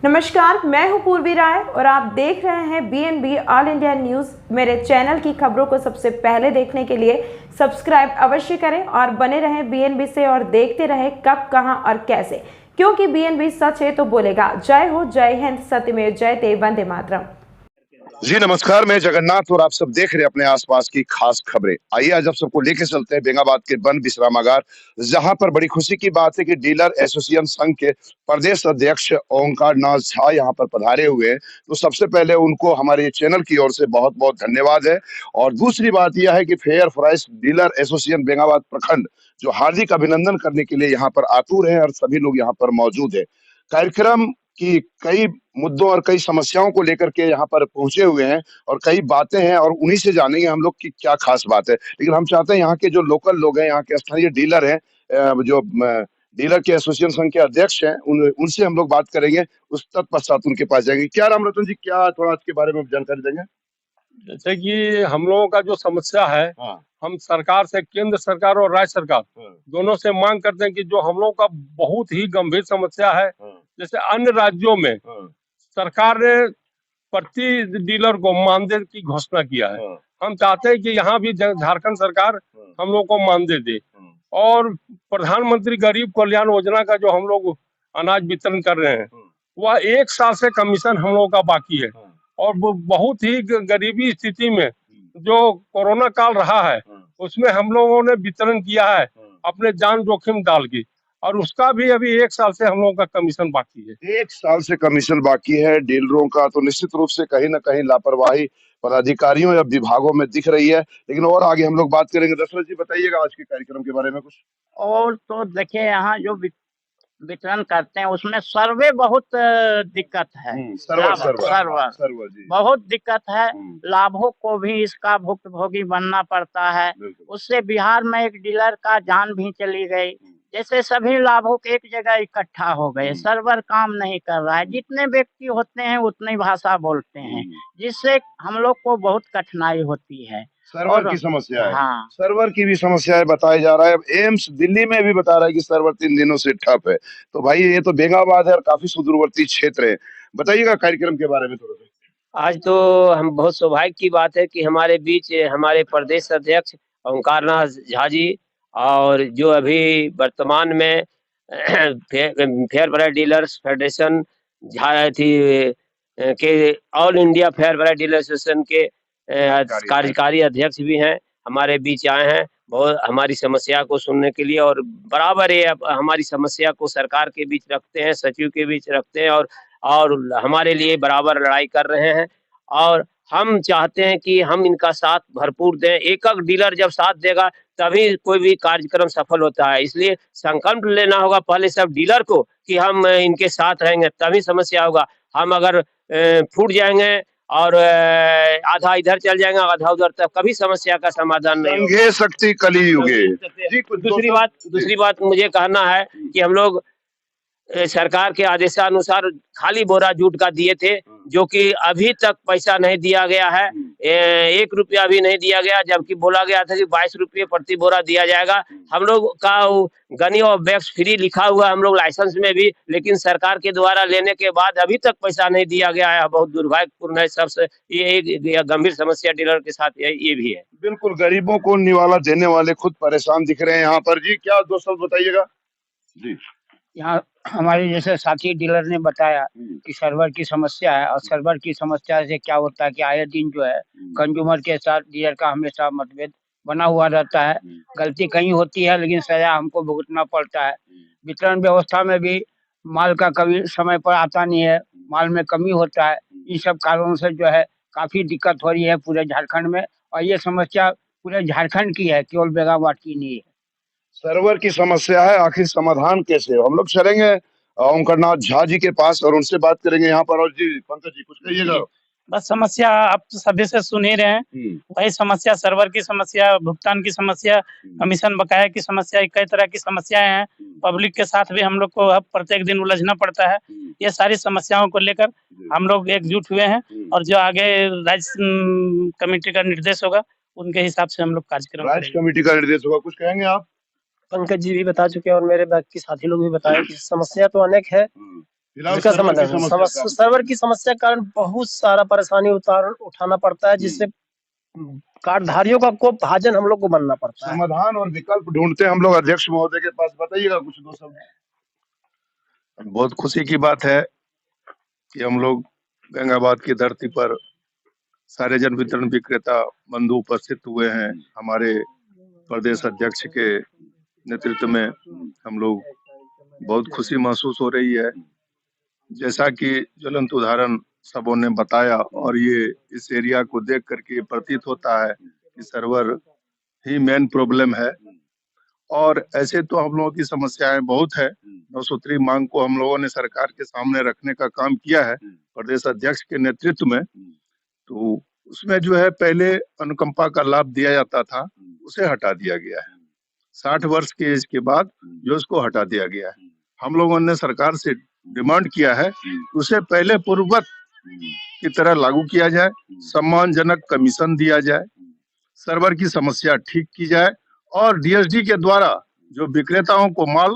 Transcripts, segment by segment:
नमस्कार, मैं हूं पूर्वी राय और आप देख रहे हैं बीएनबी ऑल इंडिया न्यूज़। मेरे चैनल की खबरों को सबसे पहले देखने के लिए सब्सक्राइब अवश्य करें और बने रहें बीएनबी से और देखते रहें कब, कहां और कैसे, क्योंकि बीएनबी सच है तो बोलेगा। जय हो, जय हिंद, सत्यमेव जयते, वंदे मातरम। जी नमस्कार, मैं जगन्नाथ और आप सब देख रहे हैं अपने आसपास की खास खबरें। आइए आज आप सबको लेके चलते हैं बेंगाबाद के वन विश्रामागार, जहां पर बड़ी खुशी की बात है कि डीलर एसोसिएशन संघ के प्रदेश अध्यक्ष ओंकार नाथ झा यहां पर पधारे हुए हैं। तो सबसे पहले उनको हमारे चैनल की ओर से बहुत बहुत धन्यवाद है। और दूसरी बात यह है कि fair price dealer association Bengabad प्रखंड जो हार्दिक अभिनंदन करने के लिए यहाँ पर आतुर है और सभी लोग यहाँ पर मौजूद है। कार्यक्रम की कई मुद्दों और कई समस्याओं को लेकर के यहाँ पर पहुंचे हुए हैं और कई बातें हैं और उन्हीं से जानेंगे हम लोग कि क्या खास बात है। लेकिन हम चाहते हैं यहाँ के जो लोकल लोग हैं, यहाँ के स्थानीय डीलर हैं, जो डीलर के एसोसिएशन संघ के अध्यक्ष हैं, उनसे हम लोग बात करेंगे। उस तत्पश्चात उनके पास जाएंगे। क्या राम रतन जी, क्या थोड़ा इसके बारे में जानकारी देंगे? जैसे कि हम लोगों का जो समस्या है, हाँ, हम सरकार से, केंद्र सरकार और राज्य सरकार हाँ, दोनों से मांग करते हैं कि जो हम लोगों का बहुत ही गंभीर समस्या है, हाँ, जैसे अन्य राज्यों में हाँ, सरकार ने प्रति डीलर को मानदेय की घोषणा किया है। हाँ, हम चाहते हैं कि यहाँ भी झारखंड सरकार हाँ, हम लोग को मानदेय दे। हाँ, और प्रधानमंत्री गरीब कल्याण योजना का जो हम लोग अनाज वितरण कर रहे हैं, हाँ, वह 1 साल से कमीशन हम लोगों का बाकी है। हाँ, और वो बहुत ही गरीबी स्थिति में हम्म, जो कोरोना काल रहा है, हाँ, उसमें हम लोगों ने वितरण किया है हाँ। अपने जान जोखिम डाल के, और उसका भी अभी 1 साल से हम लोगों का कमीशन बाकी है। 1 साल से कमीशन बाकी है डीलरों का, तो निश्चित रूप से कहीं ना कहीं लापरवाही पदाधिकारियों या विभागों में दिख रही है। लेकिन और आगे हम लोग बात करेंगे। दशरथ जी, बताइएगा आज के कार्यक्रम के बारे में कुछ। और तो देखिए, यहाँ जो वितरण करते हैं उसमें सर्वे बहुत दिक्कत है। सर्वर सर्वर सर्वर सर्वर जी। बहुत दिक्कत है। हम्म, लाभों को भी इसका भुक्तभोगी बनना पड़ता है। बिल्कुल। उससे बिहार में एक डीलर का जान भी चली गई। जैसे सभी लाभुक एक जगह इकट्ठा हो गए, सर्वर काम नहीं कर रहा है। जितने व्यक्ति होते हैं उतनी भाषा बोलते हैं, जिससे हम लोग को बहुत कठिनाई होती है। सर्वर की समस्या है। हाँ, सर्वर की भी समस्या है, बताया जा रहा है। अब एम्स दिल्ली में भी बता रहा है कि सर्वर 3 दिनों से ठप है। तो भाई ये तो बेंगाबाद है और काफी सुदूरवर्ती क्षेत्र है। बताइएगा कार्यक्रम के बारे में थोड़ा सा। आज तो हम बहुत सौभाग्य की बात है कि हमारे बीच हमारे प्रदेश अध्यक्ष ओंकार नाथ झा जी, और जो अभी वर्तमान में fair price dealers federation Jha थी के all India fair price dealer association के कार्यकारी अध्यक्ष भी हैं, हमारे बीच आए हैं बहुत हमारी समस्या को सुनने के लिए। और बराबर ये हमारी समस्या को सरकार के बीच रखते हैं, सचिव के बीच रखते हैं, और हमारे लिए बराबर लड़ाई कर रहे हैं। और हम चाहते हैं कि हम इनका साथ भरपूर दें। एक-एक डीलर जब साथ देगा तभी कोई भी कार्यक्रम सफल होता है। इसलिए संकल्प लेना होगा पहले सब डीलर को कि हम इनके साथ रहेंगे, तभी समस्या होगा। हम अगर फूट जाएँगे और आधा इधर चल जाएगा, आधा उधर, तब कभी समस्या का समाधान नहीं होगा। संघे शक्ति कलियुगे। जी, कुछ दूसरी बात मुझे कहना है कि हम लोग सरकार के आदेशानुसार खाली बोरा जूट का दिए थे, जो कि अभी तक पैसा नहीं दिया गया है। 1 रुपया भी नहीं दिया गया, जबकि बोला गया था कि 22 रुपये प्रति बोरा दिया जाएगा। हम लोग का गनी और बैग्स फ्री लिखा हुआ है हम लोग लाइसेंस में भी, लेकिन सरकार के द्वारा लेने के बाद अभी तक पैसा नहीं दिया गया है। बहुत दुर्भाग्यपूर्ण है। सबसे ये एक गंभीर समस्या डीलर के साथ ये भी है। बिल्कुल, गरीबों को निवाला देने वाले खुद परेशान दिख रहे हैं यहाँ पर। जी, क्या 2 शब्द बताइएगा? जी। यहाँ हमारे जैसे साथी डीलर ने बताया कि सर्वर की समस्या है, और सर्वर की समस्या से क्या होता है कि आए दिन जो है कंज्यूमर के साथ डीलर का हमेशा मतभेद बना हुआ रहता है। गलती कहीं होती है लेकिन सजा हमको भुगतना पड़ता है। वितरण व्यवस्था में भी माल का कभी समय पर आता नहीं है, माल में कमी होता है। इन सब कारणों से जो है काफी दिक्कत हो रही है पूरे झारखंड में, और ये समस्या पूरे झारखंड की है, केवल बेगाबाद की नहीं है। सर्वर की समस्या है, आखिर समाधान कैसे हो? हम लोग चलेंगे ओंकारनाथ झा जी के पास और उनसे बात करेंगे यहाँ पर। और जी पंकज जी, कुछ कहिएगा? बस समस्या आप तो सभी से सुन ही रहे हैं। वही समस्या, सर्वर की समस्या, भुगतान की समस्या, कमीशन बकाया की समस्या, कई तरह की समस्याएं हैं। पब्लिक के साथ भी हम लोग को अब प्रत्येक दिन उलझना पड़ता है। ये सारी समस्याओं को लेकर हम लोग एकजुट हुए हैं, और जो आगे राज्य कमेटी का निर्देश होगा उनके हिसाब से हम लोग कार्यक्रम राज्य कमेटी का निर्देश होगा, कुछ कहेंगे आप? पंकज जी भी बता चुके हैं और मेरे बाकी साथी लोग भी बताए कि समस्या तो अनेक है, फिलहाल जिसका सर्वर की समाधान समस्या का सर्वर की समस्या के कारण बहुत सारा परेशानी उठाना पड़ता है, जिससे कार्डधारियों का को भाजन हम लोग को बनना पड़ता है। समाधान और विकल्प ढूंढते हैं हम लोग अध्यक्ष महोदय के पास, बताइएगा कुछ दो शब्द। बहुत खुशी की बात है कि हम लोग गंगाबाद की धरती पर सारे जन वितरण विक्रेता बंधु उपस्थित हुए हैं। हमारे प्रदेश अध्यक्ष के नेतृत्व में हम लोग बहुत खुशी महसूस हो रही है। जैसा कि ज्वलंत उदाहरण सबों ने बताया, और ये इस एरिया को देख करके प्रतीत होता है कि सर्वर ही मेन प्रॉब्लम है। और ऐसे तो हम लोगों की समस्याएं बहुत है। 903 मांग को हम लोगों ने सरकार के सामने रखने का काम किया है प्रदेश अध्यक्ष के नेतृत्व में। तो उसमें जो है पहले अनुकंपा का लाभ दिया जाता था, उसे हटा दिया गया है। 60 वर्ष की एज के बाद जो उसको हटा दिया गया है। हम लोगों ने सरकार से डिमांड किया है कि उसे पहले पूर्ववत की तरह लागू किया जाए, सम्मानजनक कमीशन दिया जाए, सर्वर की समस्या ठीक की जाए, और डीएसडी के द्वारा जो विक्रेताओं को माल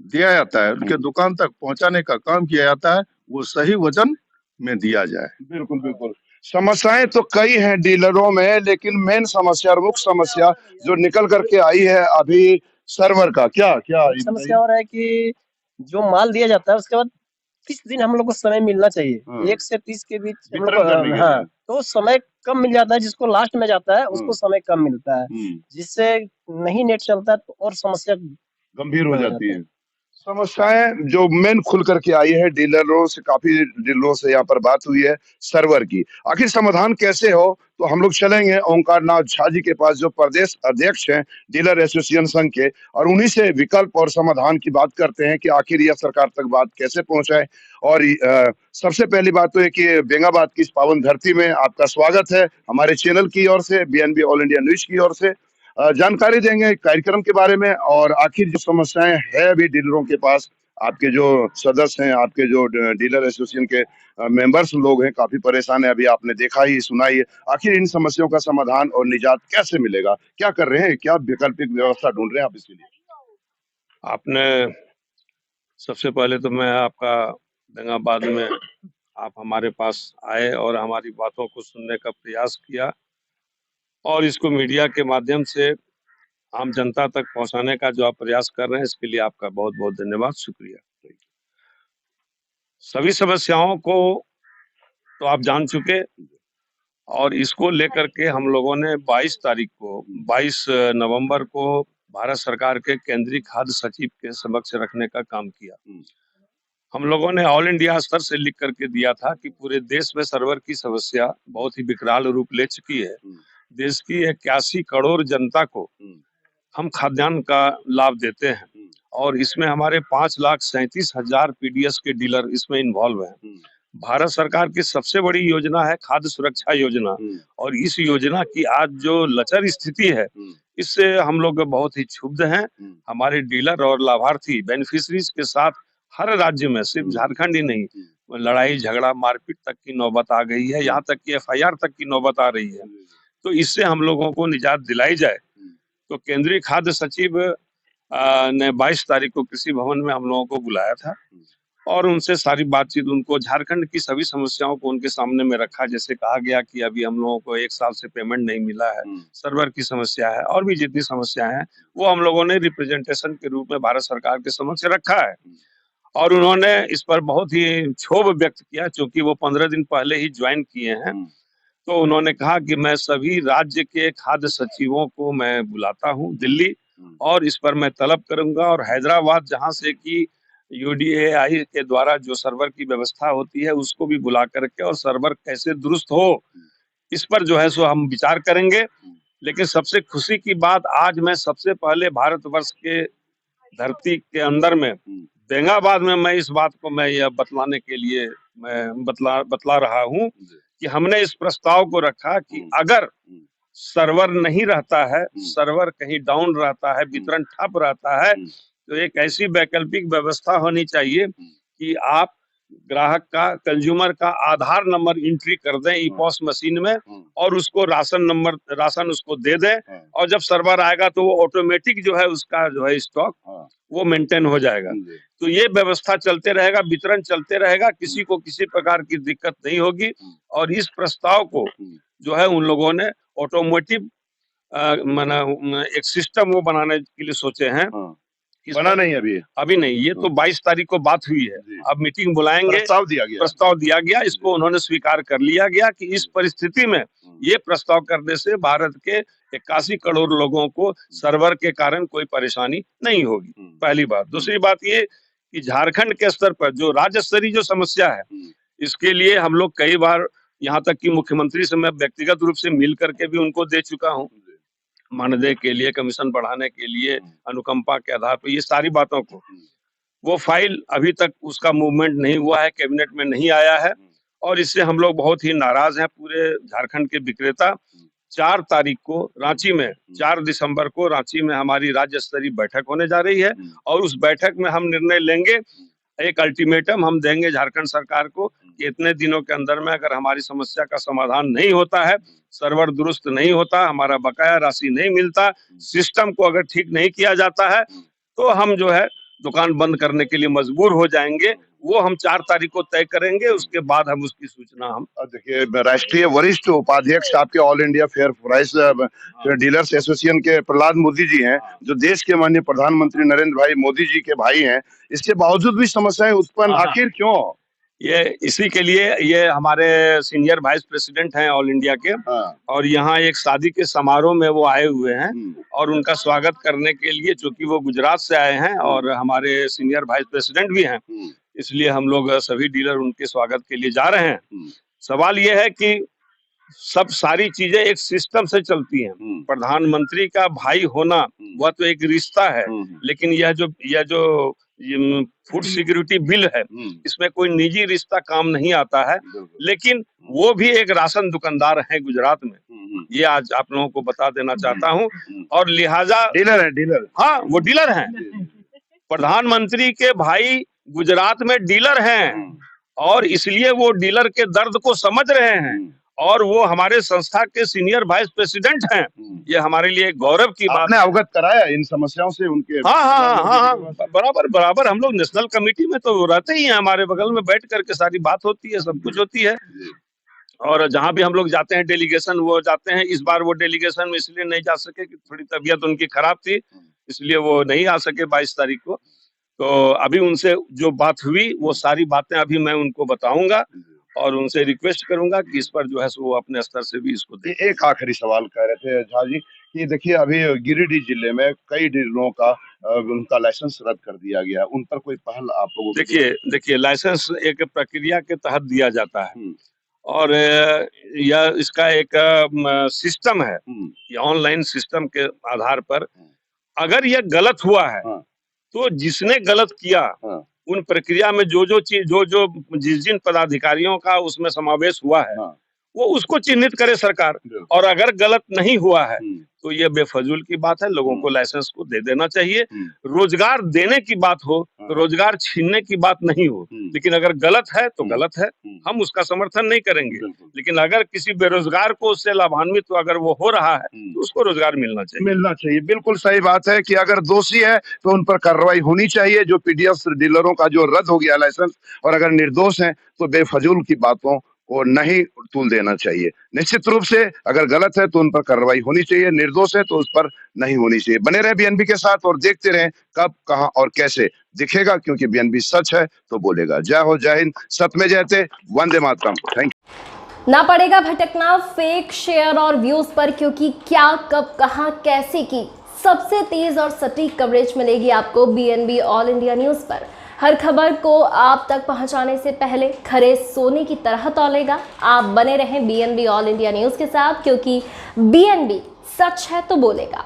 दिया जाता है, उनके दुकान तक पहुंचाने का काम किया जाता है, वो सही वजन में दिया जाए। बिल्कुल बिल्कुल, समस्याएं तो कई हैं डीलरों में, लेकिन मेन समस्या और मुख्य समस्या जो निकल करके आई है अभी सर्वर का क्या क्या एक समस्या और है कि जो माल दिया जाता है उसके बाद 30 दिन हम लोग को समय मिलना चाहिए। 1 से 30 के बीच हम लोग वितरण करने के हाँ, लिए। तो समय कम मिल जाता है। जिसको लास्ट में जाता है उसको समय कम मिलता है, जिससे नहीं नेट चलता है, तो और समस्या गंभीर हो जाती है। समस्याएं जो मेन खुल करके आई है डीलरों से, काफी डीलरों से यहाँ पर बात हुई है सर्वर की। आखिर समाधान कैसे हो, तो हम लोग चलेंगे ओंकार नाथ झा जी के पास, जो प्रदेश अध्यक्ष हैं डीलर एसोसिएशन संघ के, और उन्हीं से विकल्प और समाधान की बात करते हैं कि आखिर यह सरकार तक बात कैसे पहुंचाए। और सबसे पहली बात तो है कि बेंगाबाद की इस पावन धरती में आपका स्वागत है हमारे चैनल की ओर से, बीएनबी ऑल इंडिया न्यूज की ओर से। जानकारी देंगे कार्यक्रम के बारे में, और आखिर जो समस्याएं है अभी डीलरों के पास, आपके जो सदस्य हैं, आपके जो डीलर एसोसिएशन के मेंबर्स लोग हैं, काफी परेशान है, अभी आपने देखा ही सुना ही है। आखिर इन समस्याओं का समाधान और निजात कैसे मिलेगा, क्या कर रहे हैं, क्या वैकल्पिक व्यवस्था ढूंढ रहे हैं आप इसके लिए? आपने सबसे पहले तो मैं आपका गंगाबाद में आप हमारे पास आए और हमारी बातों को सुनने का प्रयास किया, और इसको मीडिया के माध्यम से आम जनता तक पहुंचाने का जो आप प्रयास कर रहे हैं, इसके लिए आपका बहुत बहुत धन्यवाद, शुक्रिया। सभी समस्याओं को तो आप जान चुके, और इसको लेकर के हम लोगों ने 22 नवंबर को भारत सरकार के केंद्रीय खाद्य सचिव के समक्ष रखने का काम किया। हम लोगों ने ऑल इंडिया स्तर से लिख करके दिया था कि पूरे देश में सर्वर की समस्या बहुत ही विकराल रूप ले चुकी है। देश की 81 करोड़ जनता को हम खाद्यान्न का लाभ देते हैं, और इसमें हमारे 5,37,000 पीडीएस के डीलर इसमें इन्वॉल्व हैं। भारत सरकार की सबसे बड़ी योजना है खाद्य सुरक्षा योजना, और इस योजना की आज जो लचर स्थिति है, इससे हम लोग बहुत ही क्षुब्ध हैं। हमारे डीलर और लाभार्थी बेनिफिशरीज के साथ हर राज्य में, सिर्फ झारखंड ही नहीं, लड़ाई झगड़ा मारपीट तक की नौबत आ गई है, यहाँ तक कि एफआईआर तक की नौबत आ रही है। तो इससे हम लोगों को निजात दिलाई जाए। तो केंद्रीय खाद्य सचिव ने 22 तारीख को कृषि भवन में हम लोगों को बुलाया था, और उनसे सारी बातचीत, उनको झारखंड की सभी समस्याओं को उनके सामने में रखा। जैसे कहा गया कि अभी हम लोगों को 1 साल से पेमेंट नहीं मिला है, सर्वर की समस्या है, और भी जितनी समस्या है वो हम लोगों ने रिप्रेजेंटेशन के रूप में भारत सरकार के समक्ष रखा है। और उन्होंने इस पर बहुत ही क्षोभ व्यक्त किया, क्योंकि वो 15 दिन पहले ही ज्वाइन किए हैं। तो उन्होंने कहा कि मैं सभी राज्य के खाद्य सचिवों को मैं बुलाता हूं दिल्ली, और इस पर मैं तलब करूंगा, और हैदराबाद जहां से कि यूडीएआई के द्वारा जो सर्वर की व्यवस्था होती है उसको भी बुला करके, और सर्वर कैसे दुरुस्त हो इस पर जो है सो हम विचार करेंगे। लेकिन सबसे खुशी की बात, आज मैं सबसे पहले भारतवर्ष के धरती के अंदर में बेंगाबाद में मैं इस बात को मैं यह बतलाने के लिए मैं बतला रहा हूँ कि हमने इस प्रस्ताव को रखा कि अगर सर्वर नहीं रहता है, सर्वर कहीं डाउन रहता है, वितरण ठप रहता है, तो एक ऐसी वैकल्पिक व्यवस्था होनी चाहिए कि आप ग्राहक का, कंज्यूमर का आधार नंबर एंट्री कर दें ईपॉस मशीन में और उसको राशन उसको दे दें, और जब सर्वर आएगा तो वो ऑटोमेटिक जो है उसका जो है स्टॉक वो मेंटेन हो जाएगा। तो ये व्यवस्था चलते रहेगा, वितरण चलते रहेगा, किसी को किसी प्रकार की दिक्कत नहीं होगी। और इस प्रस्ताव को जो है उन लोगों ने ऑटोमोटिव एक सिस्टम वो बनाने के लिए सोचे हैं। बना नहीं अभी नहीं, ये तो 22 तारीख को बात हुई है। अब मीटिंग बुलाएंगे, प्रस्ताव दिया गया, इसको उन्होंने स्वीकार कर लिया गया कि इस परिस्थिति में ये प्रस्ताव करने से भारत के 81 करोड़ लोगों को सर्वर के कारण कोई परेशानी नहीं होगी, पहली बात। दूसरी बात ये कि झारखंड के स्तर पर जो राज्य स्तरीय जो समस्या है, इसके लिए हम लोग कई बार, यहाँ तक कि मुख्यमंत्री से मैं व्यक्तिगत रूप से मिल करके भी उनको दे चुका हूँ, मानदेय के लिए, कमीशन बढ़ाने के लिए, अनुकंपा के आधार पर, ये सारी बातों को। वो फाइल अभी तक उसका मूवमेंट नहीं हुआ है, कैबिनेट में नहीं आया है, और इससे हम लोग बहुत ही नाराज हैं पूरे झारखंड के विक्रेता। 4 तारीख को रांची में, 4 दिसंबर को रांची में हमारी राज्य स्तरीय बैठक होने जा रही है, और उस बैठक में हम निर्णय लेंगे, एक अल्टीमेटम हम देंगे झारखंड सरकार को कि इतने दिनों के अंदर में अगर हमारी समस्या का समाधान नहीं होता है, सर्वर दुरुस्त नहीं होता, हमारा बकाया राशि नहीं मिलता, सिस्टम को अगर ठीक नहीं किया जाता है, तो हम जो है दुकान बंद करने के लिए मजबूर हो जाएंगे। वो हम 4 तारीख को तय करेंगे, उसके बाद हम उसकी सूचना हम। देखिए, राष्ट्रीय वरिष्ठ उपाध्यक्ष आपके all India fair price dealers association के प्रहलाद मोदी जी हैं, जो देश के माननीय प्रधानमंत्री नरेंद्र भाई मोदी जी के भाई हैं। इसके बावजूद भी समस्याएं उत्पन्न आखिर क्यों? ये इसी के लिए ये हमारे सीनियर वाइस प्रेसिडेंट हैं ऑल इंडिया के, और यहाँ एक शादी के समारोह में वो आए हुए हैं, और उनका स्वागत करने के लिए, चूंकि वो गुजरात से आए हैं और हमारे सीनियर वाइस प्रेसिडेंट भी हैं, इसलिए हम लोग सभी डीलर उनके स्वागत के लिए जा रहे हैं। सवाल ये है कि सब सारी चीजें एक सिस्टम से चलती हैं। प्रधानमंत्री का भाई होना वह तो एक रिश्ता है, लेकिन यह जो फूड सिक्योरिटी बिल है, इसमें कोई निजी रिश्ता काम नहीं आता है। लेकिन वो भी एक राशन दुकानदार है गुजरात में, ये आज आप लोगों को बता देना चाहता हूँ। और लिहाजा डीलर हाँ, वो डीलर हैं, प्रधानमंत्री के भाई गुजरात में डीलर हैं, और इसलिए वो डीलर के दर्द को समझ रहे हैं, और वो हमारे संस्था के सीनियर वाइस प्रेसिडेंट हैं। ये हमारे लिए गौरव की बात। आपने अवगत कराया इन समस्याओं से उनके? हाँ, बराबर हम लोग नेशनल कमेटी में तो रहते ही हैं, हमारे बगल में बैठ करके सारी बात होती है, सब कुछ होती है। और जहाँ भी हम लोग जाते हैं डेलीगेशन, वो जाते हैं। इस बार वो डेलीगेशन में इसलिए नहीं जा सके कि थोड़ी तबीयत उनकी खराब थी, इसलिए वो नहीं आ सके 22 तारीख को। तो अभी उनसे जो बात हुई, वो सारी बातें अभी मैं उनको बताऊंगा, और उनसे रिक्वेस्ट करूंगा कि इस पर जो है वो अपने स्तर से भी इसको दें। एक आखिरी सवाल कह रहे थे झा जी कि देखिए, अभी गिरिडीह जिले में कई डीलरों का उनका लाइसेंस रद्द कर दिया गया, उन पर कोई पहल आप लोगों? देखिए, लाइसेंस एक प्रक्रिया के तहत दिया जाता है, और यह इसका एक सिस्टम है, ये ऑनलाइन सिस्टम के आधार पर अगर यह गलत हुआ है, तो जिसने गलत किया उन प्रक्रिया में जो चीज जिन पदाधिकारियों का उसमें समावेश हुआ है, वो उसको चिन्हित करे सरकार। और अगर गलत नहीं हुआ है तो ये बेफजूल की बात है, लोगों को लाइसेंस को दे देना चाहिए। रोजगार देने की बात हो, रोजगार छीनने की बात नहीं हो, लेकिन अगर गलत है तो गलत है, हम उसका समर्थन नहीं करेंगे। लेकिन अगर किसी बेरोजगार को उससे लाभान्वित तो अगर वो हो रहा है तो उसको रोजगार मिलना चाहिए। बिल्कुल सही बात है कि अगर दोषी है तो उन पर कार्रवाई होनी चाहिए। जो पीडीएस डीलरों का जो रद्द हो गया लाइसेंस, और अगर निर्दोष है तो बेफजूल की बातों को नहीं तूल देना चाहिए। निश्चित रूप से अगर गलत है तो उन पर कार्रवाई होनी चाहिए, निर्दोष है तो उस पर नहीं होनी चाहिए। बने रहे बीएनबी के साथ और देखते रहें कब, कहां और कैसे दिखेगा, क्योंकि बीएनबी सच है तो बोलेगा। जय हो, जय हिंद, सत्य में जयते, वंदे मातरम। Thank you. ना पड़ेगा भटकना फेक शेयर और व्यूज पर, क्योंकि क्या, कब, कहां, कैसे की सबसे तेज और सटीक कवरेज मिलेगी आपको बीएनबी ऑल इंडिया न्यूज पर। हर खबर को आप तक पहुंचाने से पहले खरे सोने की तरह तौलेगा। आप बने रहें बीएनबी ऑल इंडिया न्यूज के साथ, क्योंकि बीएनबी सच है तो बोलेगा।